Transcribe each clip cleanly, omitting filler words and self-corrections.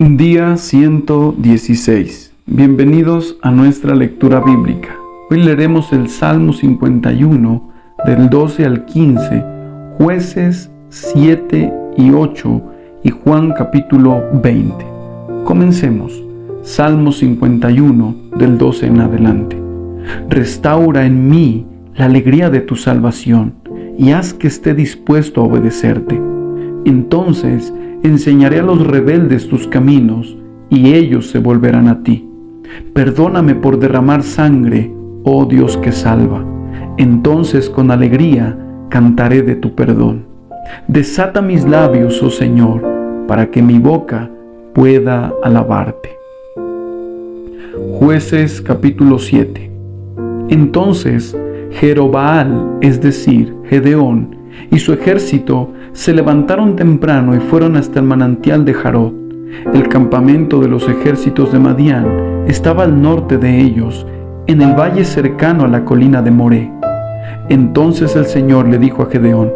Día 116. Bienvenidos a nuestra lectura bíblica. Hoy leeremos el Salmo 51 del 12 al 15, Jueces 7 y 8 y Juan capítulo 20. Comencemos. Salmo 51 del 12 en adelante. Restaura en mí la alegría de tu salvación y haz que esté dispuesto a obedecerte. Entonces enseñaré a los rebeldes tus caminos, y ellos se volverán a ti. Perdóname por derramar sangre, oh Dios que salva. Entonces con alegría cantaré de tu perdón. Desata mis labios, oh Señor, para que mi boca pueda alabarte. Jueces capítulo 7. Entonces Jerobbaal, es decir, Gedeón, y su ejército se levantaron temprano y fueron hasta el manantial de Jarod. El campamento de los ejércitos de Madián estaba al norte de ellos, en el valle cercano a la colina de Moré. Entonces el Señor le dijo a Gedeón: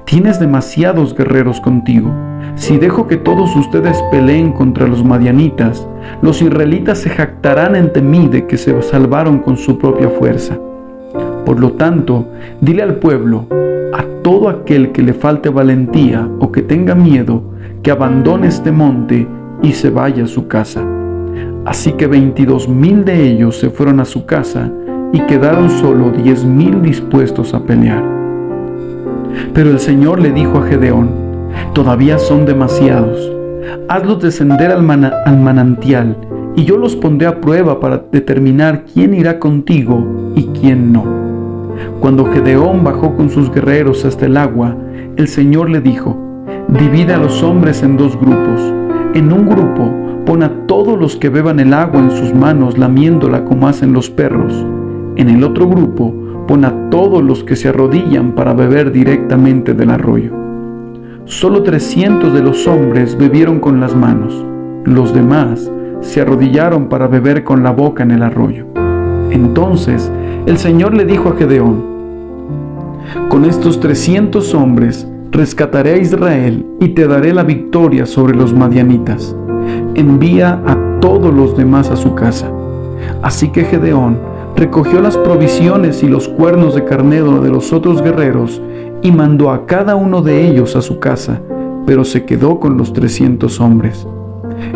«Tienes demasiados guerreros contigo. Si dejo que todos ustedes peleen contra los madianitas, los israelitas se jactarán ante mí de que se salvaron con su propia fuerza. Por lo tanto, dile al pueblo, a todo aquel que le falte valentía o que tenga miedo, que abandone este monte y se vaya a su casa». Así que 22,000 de ellos se fueron a su casa y quedaron solo 10,000 dispuestos a pelear. Pero el Señor le dijo a Gedeón: «Todavía son demasiados. Hazlos descender al manantial, y yo los pondré a prueba para determinar quién irá contigo y quién no». Cuando Gedeón bajó con sus guerreros hasta el agua, el Señor le dijo: «Divide a los hombres en 2 grupos. En un grupo pon a todos los que beban el agua en sus manos lamiéndola como hacen los perros. En el otro grupo pon a todos los que se arrodillan para beber directamente del arroyo». Solo 300 de los hombres bebieron con las manos. Los demás se arrodillaron para beber con la boca en el arroyo. Entonces el Señor le dijo a Gedeón: «Con estos 300 hombres rescataré a Israel y te daré la victoria sobre los madianitas. Envía a todos los demás a su casa». Así que Gedeón recogió las provisiones y los cuernos de carnero de los otros guerreros y mandó a cada uno de ellos a su casa, pero se quedó con los 300 hombres.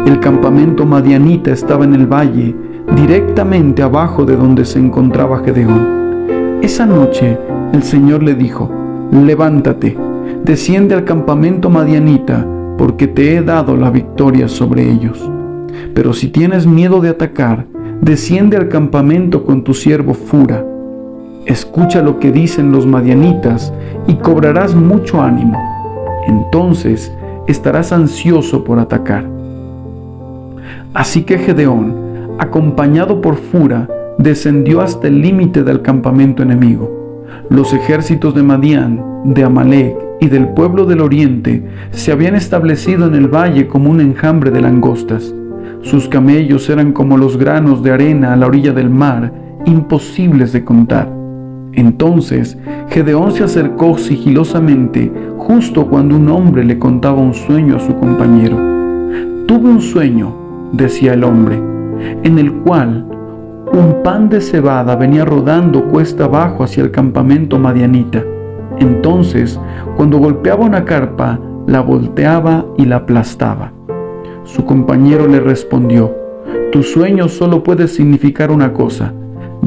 El campamento madianita estaba en el valle, directamente abajo de donde se encontraba Gedeón. Esa noche el Señor le dijo: «Levántate, desciende al campamento madianita, porque te he dado la victoria sobre ellos. Pero si tienes miedo de atacar, desciende al campamento con tu siervo Fura. Escucha lo que dicen los madianitas y cobrarás mucho ánimo. Entonces estarás ansioso por atacar». Así que Gedeón, acompañado por Fura, descendió hasta el límite del campamento enemigo. Los ejércitos de Madián, de Amalec y del pueblo del oriente se habían establecido en el valle como un enjambre de langostas. Sus camellos eran como los granos de arena a la orilla del mar, imposibles de contar. Entonces Gedeón se acercó sigilosamente justo cuando un hombre le contaba un sueño a su compañero. «Tuve un sueño», decía el hombre, «en el cual un pan de cebada venía rodando cuesta abajo hacia el campamento madianita. Entonces, cuando golpeaba una carpa, la volteaba y la aplastaba». Su compañero le respondió: «Tu sueño solo puede significar una cosa.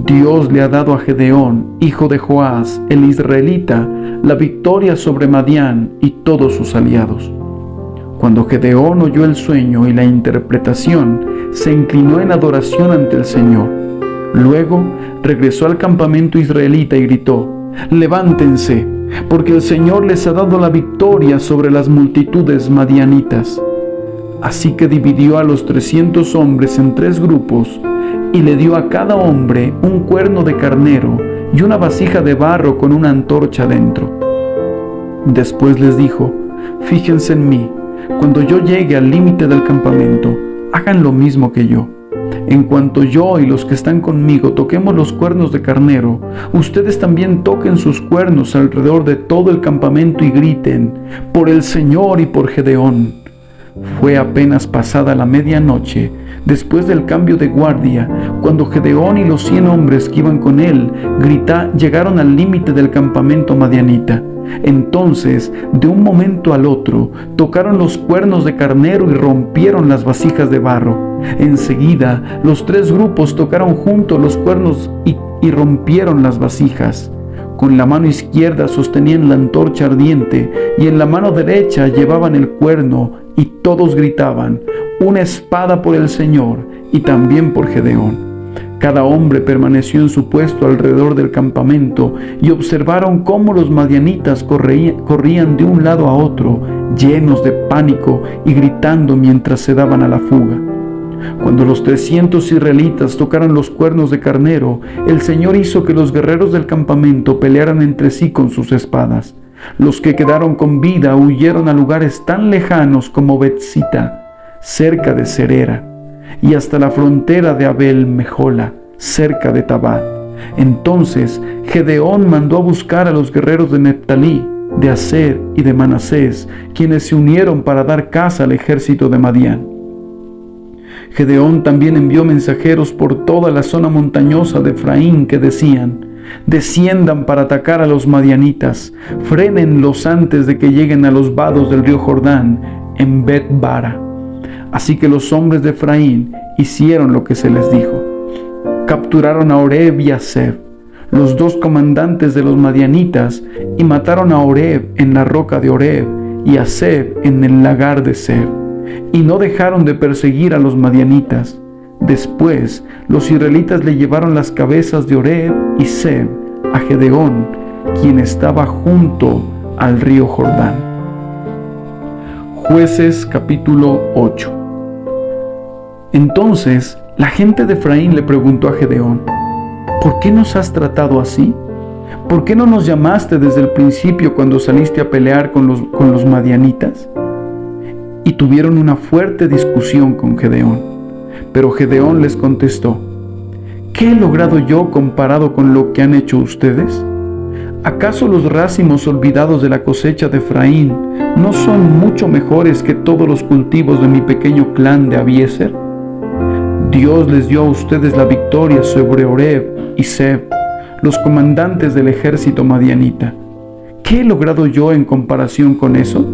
Dios le ha dado a Gedeón, hijo de Joás, el israelita, la victoria sobre Madián y todos sus aliados». Cuando Gedeón oyó el sueño y la interpretación, se inclinó en adoración ante el Señor. Luego regresó al campamento israelita y gritó: «Levántense, porque el Señor les ha dado la victoria sobre las multitudes madianitas». Así que dividió a los 300 hombres en 3 grupos y le dio a cada hombre un cuerno de carnero y una vasija de barro con una antorcha dentro. Después les dijo: «Fíjense en mí. Cuando yo llegue al límite del campamento, hagan lo mismo que yo. En cuanto yo y los que están conmigo toquemos los cuernos de carnero, ustedes también toquen sus cuernos alrededor de todo el campamento y griten: por el Señor y por Gedeón. Fue apenas pasada la medianoche, después del cambio de guardia, cuando Gedeón y los 100 hombres que iban con él llegaron al límite del campamento madianita. Entonces, de un momento al otro, tocaron los cuernos de carnero y rompieron las vasijas de barro. Enseguida, los 3 grupos tocaron juntos los cuernos y rompieron las vasijas. Con la mano izquierda sostenían la antorcha ardiente y en la mano derecha llevaban el cuerno, y todos gritaban: «Una espada por el Señor y también por Gedeón». Cada hombre permaneció en su puesto alrededor del campamento y observaron cómo los madianitas corrían de un lado a otro, llenos de pánico y gritando mientras se daban a la fuga. Cuando los 300 israelitas tocaron los cuernos de carnero, el Señor hizo que los guerreros del campamento pelearan entre sí con sus espadas. Los que quedaron con vida huyeron a lugares tan lejanos como Betzita, cerca de Serera, y hasta la frontera de Abel-Mejola, cerca de Tabat. Entonces Gedeón mandó a buscar a los guerreros de Neftalí, de Aser y de Manasés, quienes se unieron para dar caza al ejército de Madián. Gedeón también envió mensajeros por toda la zona montañosa de Efraín que decían: «Desciendan para atacar a los madianitas, frénenlos antes de que lleguen a los vados del río Jordán, en Bet-bara». Así que los hombres de Efraín hicieron lo que se les dijo. Capturaron a Oreb y a Zeb, los 2 comandantes de los madianitas, y mataron a Oreb en la roca de Oreb y a Zeb en el lagar de Zeb, y no dejaron de perseguir a los madianitas. Después los israelitas le llevaron las cabezas de Oreb y Zeb a Gedeón, quien estaba junto al río Jordán. Jueces capítulo 8. Entonces la gente de Efraín le preguntó a Gedeón: «¿Por qué nos has tratado así? ¿Por qué no nos llamaste desde el principio cuando saliste a pelear con los madianitas?» Y tuvieron una fuerte discusión con Gedeón. Pero Gedeón les contestó: «¿Qué he logrado yo comparado con lo que han hecho ustedes? ¿Acaso los racimos olvidados de la cosecha de Efraín no son mucho mejores que todos los cultivos de mi pequeño clan de Abiezer? Dios les dio a ustedes la victoria sobre Oreb y Zeb, los comandantes del ejército madianita. ¿Qué he logrado yo en comparación con eso?».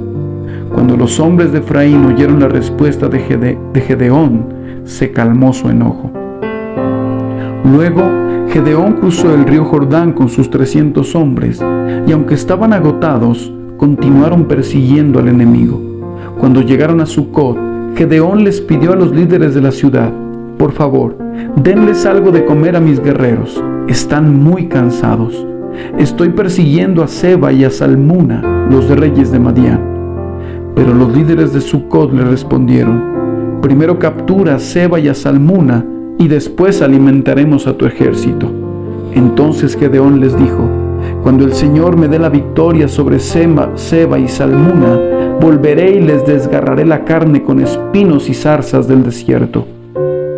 Cuando los hombres de Efraín oyeron la respuesta de Gedeón, se calmó su enojo. Luego Gedeón cruzó el río Jordán con sus 300 hombres, y aunque estaban agotados, continuaron persiguiendo al enemigo. Cuando llegaron a Sucot, Gedeón les pidió a los líderes de la ciudad: «Por favor, denles algo de comer a mis guerreros. Están muy cansados. Estoy persiguiendo a Seba y a Salmuna, los reyes de Madián». Pero los líderes de Sucot le respondieron: «Primero captura a Seba y a Salmuna, y después alimentaremos a tu ejército». Entonces Gedeón les dijo: «Cuando el Señor me dé la victoria sobre Seba y Salmuna, volveré y les desgarraré la carne con espinos y zarzas del desierto».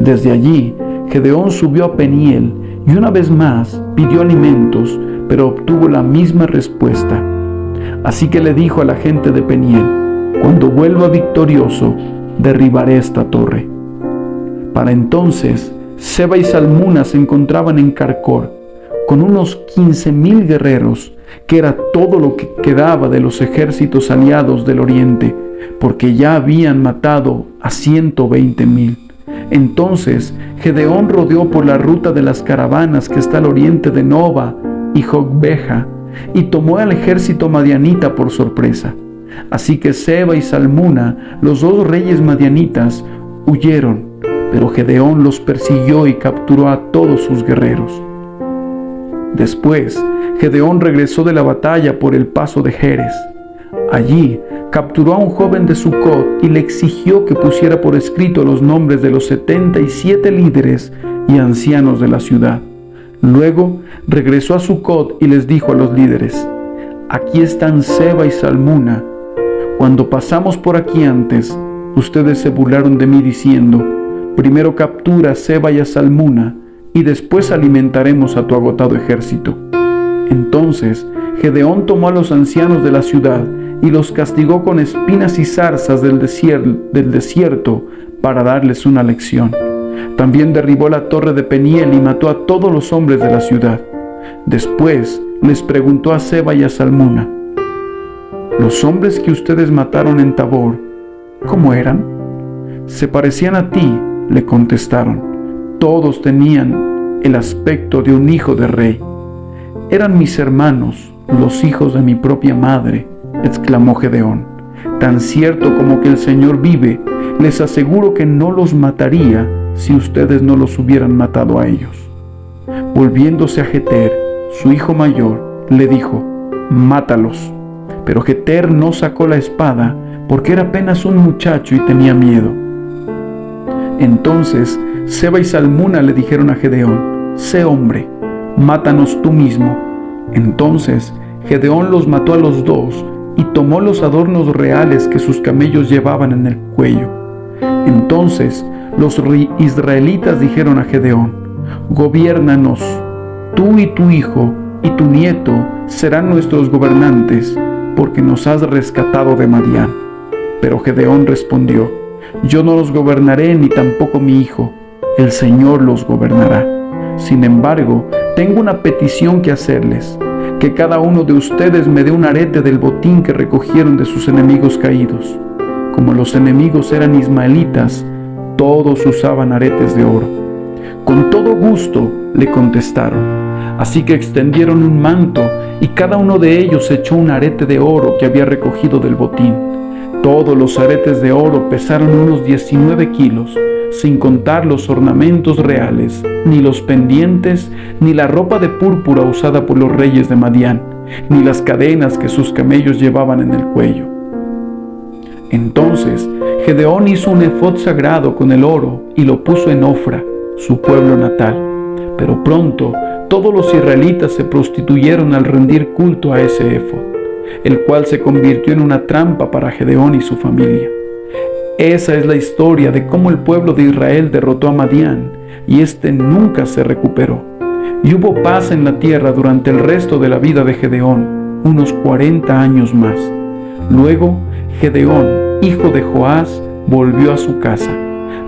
Desde allí, Gedeón subió a Peniel y una vez más pidió alimentos, pero obtuvo la misma respuesta. Así que le dijo a la gente de Peniel: «Cuando vuelva victorioso, derribaré esta torre». Para entonces, Seba y Salmuna se encontraban en Carcor, con unos 15,000 guerreros, que era todo lo que quedaba de los ejércitos aliados del oriente, porque ya habían matado a 120,000. Entonces Gedeón rodeó por la ruta de las caravanas que está al oriente de Nova y Jogbeja, y tomó al ejército madianita por sorpresa. Así que Seba y Salmuna, los 2 reyes madianitas, huyeron, pero Gedeón los persiguió y capturó a todos sus guerreros. Después, Gedeón regresó de la batalla por el paso de Jerez. Allí capturó a un joven de Sucot y le exigió que pusiera por escrito los nombres de los 77 líderes y ancianos de la ciudad. Luego regresó a Sucot y les dijo a los líderes: «Aquí están Seba y Salmuna. Cuando pasamos por aquí antes, ustedes se burlaron de mí diciendo: primero captura a Seba y a Salmuna, y después alimentaremos a tu agotado ejército». Entonces Gedeón tomó a los ancianos de la ciudad y los castigó con espinas y zarzas del desierto para darles una lección. También derribó la torre de Peniel y mató a todos los hombres de la ciudad. Después les preguntó a Seba y a Salmuna: «¿Los hombres que ustedes mataron en Tabor, cómo eran?» «Se parecían a ti», le contestaron. «Todos tenían el aspecto de un hijo de rey». «Eran mis hermanos, los hijos de mi propia madre», exclamó Gedeón. «Tan cierto como que el Señor vive, les aseguro que no los mataría si ustedes no los hubieran matado a ellos». Volviéndose a Jeter, su hijo mayor, le dijo: «Mátalos». Pero Jeter no sacó la espada porque era apenas un muchacho y tenía miedo. Entonces Seba y Salmuna le dijeron a Gedeón: «Sé hombre, mátanos tú mismo». Entonces Gedeón los mató a los dos y tomó los adornos reales que sus camellos llevaban en el cuello. Entonces los israelitas dijeron a Gedeón: «Gobiérnanos, tú y tu hijo y tu nieto serán nuestros gobernantes, porque nos has rescatado de Madián». Pero Gedeón respondió: «Yo no los gobernaré, ni tampoco mi hijo, el Señor los gobernará. Sin embargo, tengo una petición que hacerles: que cada uno de ustedes me dé un arete del botín que recogieron de sus enemigos caídos». Como los enemigos eran ismaelitas, todos usaban aretes de oro. «Con todo gusto», le contestaron. Así que extendieron un manto y cada uno de ellos echó un arete de oro que había recogido del botín. Todos los aretes de oro pesaron unos 19 kilos, sin contar los ornamentos reales, ni los pendientes, ni la ropa de púrpura usada por los reyes de Madián, ni las cadenas que sus camellos llevaban en el cuello. Entonces Gedeón hizo un efod sagrado con el oro y lo puso en Ofra, su pueblo natal. Pero pronto todos los israelitas se prostituyeron al rendir culto a ese efod, el cual se convirtió en una trampa para Gedeón y su familia. Esa es la historia de cómo el pueblo de Israel derrotó a Madián, y éste nunca se recuperó. Y hubo paz en la tierra durante el resto de la vida de Gedeón, unos 40 años más. Luego Gedeón, hijo de Joás, volvió a su casa.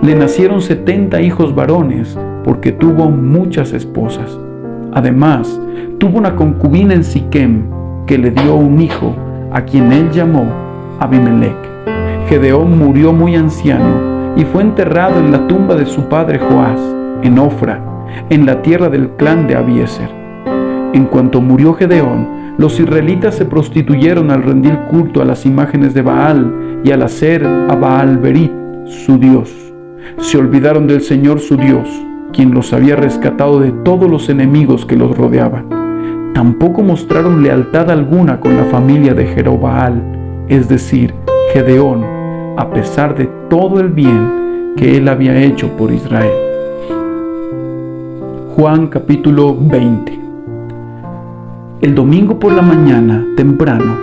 Le nacieron 70 hijos varones, porque tuvo muchas esposas. Además, tuvo una concubina en Siquem, que le dio un hijo, a quien él llamó Abimelec. Gedeón murió muy anciano y fue enterrado en la tumba de su padre Joás, en Ofra, en la tierra del clan de Abiezer. En cuanto murió Gedeón, los israelitas se prostituyeron al rendir culto a las imágenes de Baal y al hacer a Baal-Berit su dios. Se olvidaron del Señor su Dios, quien los había rescatado de todos los enemigos que los rodeaban. Tampoco mostraron lealtad alguna con la familia de Jerobaal, es decir, Gedeón, a pesar de todo el bien que él había hecho por Israel. Juan capítulo 20. El domingo por la mañana, temprano,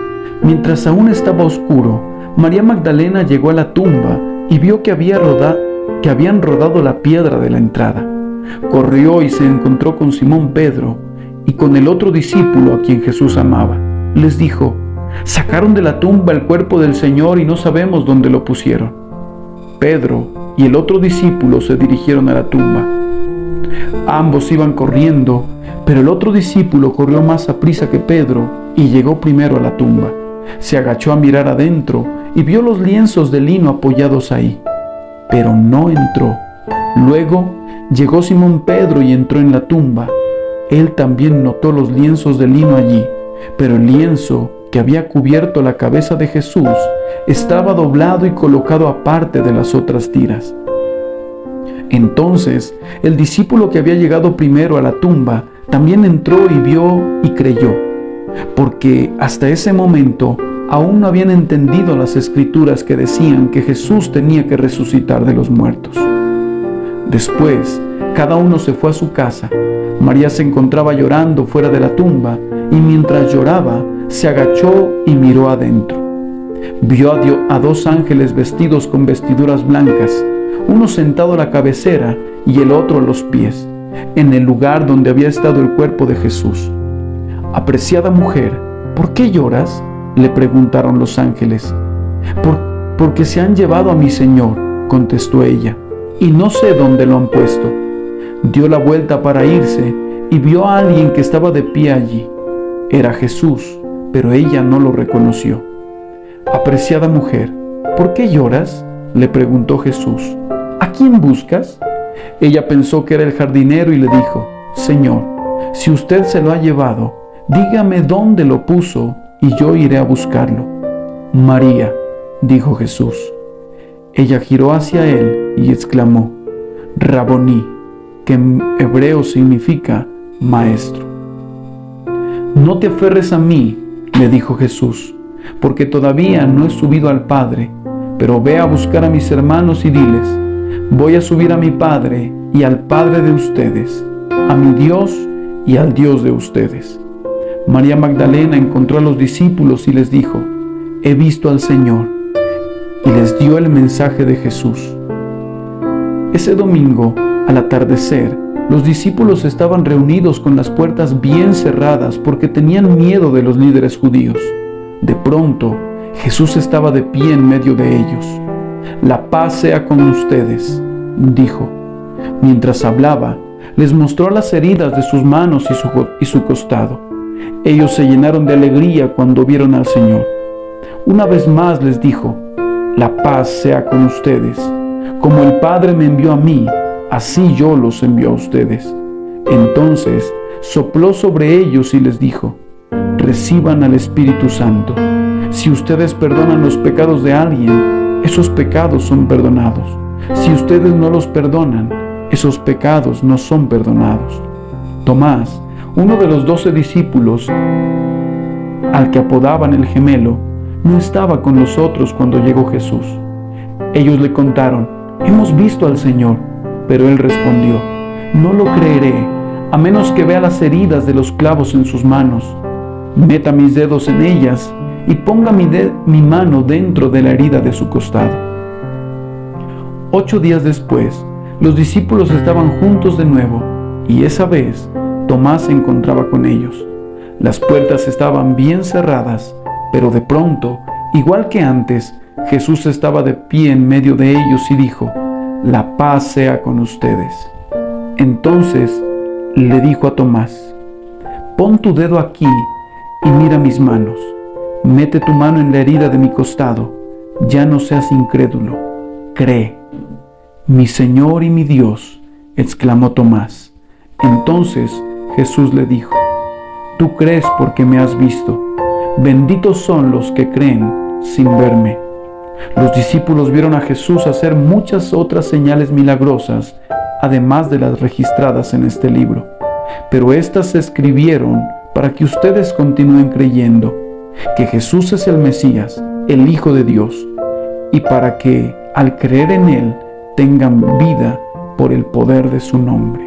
mientras aún estaba oscuro, María Magdalena llegó a la tumba y vio que habían rodado la piedra de la entrada. Corrió y se encontró con Simón Pedro y con el otro discípulo a quien Jesús amaba. Les dijo: «Sacaron de la tumba el cuerpo del Señor y no sabemos dónde lo pusieron». Pedro y el otro discípulo se dirigieron a la tumba. Ambos iban corriendo, pero el otro discípulo corrió más aprisa que Pedro y llegó primero a la tumba. Se agachó a mirar adentro y vio los lienzos de lino apoyados ahí, pero no entró. Luego llegó Simón Pedro y entró en la tumba. Él también notó los lienzos de lino allí, pero el lienzo que había cubierto la cabeza de Jesús estaba doblado y colocado aparte de las otras tiras. Entonces el discípulo que había llegado primero a la tumba también entró y vio y creyó, porque hasta ese momento aún no habían entendido las escrituras que decían que Jesús tenía que resucitar de los muertos. Después, cada uno se fue a su casa. María se encontraba llorando fuera de la tumba, y mientras lloraba, se agachó y miró adentro. Vio a dos ángeles vestidos con vestiduras blancas, uno sentado a la cabecera y el otro a los pies, en el lugar donde había estado el cuerpo de Jesús. «Apreciada mujer, ¿por qué lloras?», le preguntaron los ángeles. Porque se han llevado a mi Señor, contestó ella, y no sé dónde lo han puesto. Dio la vuelta para irse y vio a alguien que estaba de pie allí. Era Jesús, pero ella no lo reconoció. Apreciada mujer, ¿por qué lloras?, le preguntó Jesús. ¿A quién buscas? Ella pensó que era el jardinero y le dijo: Señor, si usted se lo ha llevado, dígame dónde lo puso y yo iré a buscarlo. María, dijo Jesús. Ella giró hacia él y exclamó: Raboní, que en hebreo significa maestro. No te aferres a mí, le dijo Jesús, porque todavía no he subido al Padre, pero ve a buscar a mis hermanos y diles: voy a subir a mi Padre y al Padre de ustedes, a mi Dios y al Dios de ustedes. María Magdalena encontró a los discípulos y les dijo: he visto al Señor, y les dio el mensaje de Jesús. Ese domingo, al atardecer, los discípulos estaban reunidos con las puertas bien cerradas porque tenían miedo de los líderes judíos. De pronto, Jesús estaba de pie en medio de ellos. La paz sea con ustedes, dijo. Mientras hablaba, les mostró las heridas de sus manos y su costado. Ellos se llenaron de alegría cuando vieron al Señor. Una vez más les dijo: la paz sea con ustedes. Como el Padre me envió a mí, así yo los envío a ustedes. Entonces sopló sobre ellos y les dijo: reciban al Espíritu Santo. Si ustedes perdonan los pecados de alguien, esos pecados son perdonados. Si ustedes no los perdonan, esos pecados no son perdonados. Tomás, uno de los 12 discípulos, al que apodaban el gemelo, no estaba con los otros cuando llegó Jesús. Ellos le contaron: hemos visto al Señor. Pero él respondió: no lo creeré, a menos que vea las heridas de los clavos en sus manos, meta mis dedos en ellas y ponga mi mano dentro de la herida de su costado. 8 días después, los discípulos estaban juntos de nuevo, y esa vez Tomás se encontraba con ellos. Las puertas estaban bien cerradas, pero de pronto, igual que antes, Jesús estaba de pie en medio de ellos y dijo: la paz sea con ustedes. Entonces le dijo a Tomás: pon tu dedo aquí y mira mis manos. Mete tu mano en la herida de mi costado. Ya no seas incrédulo, cree. Mi Señor y mi Dios, exclamó Tomás. Entonces Jesús le dijo: tú crees porque me has visto. Benditos son los que creen sin verme. Los discípulos vieron a Jesús hacer muchas otras señales milagrosas, además de las registradas en este libro. Pero estas se escribieron para que ustedes continúen creyendo que Jesús es el Mesías, el Hijo de Dios, y para que, al creer en Él, tengan vida por el poder de su nombre.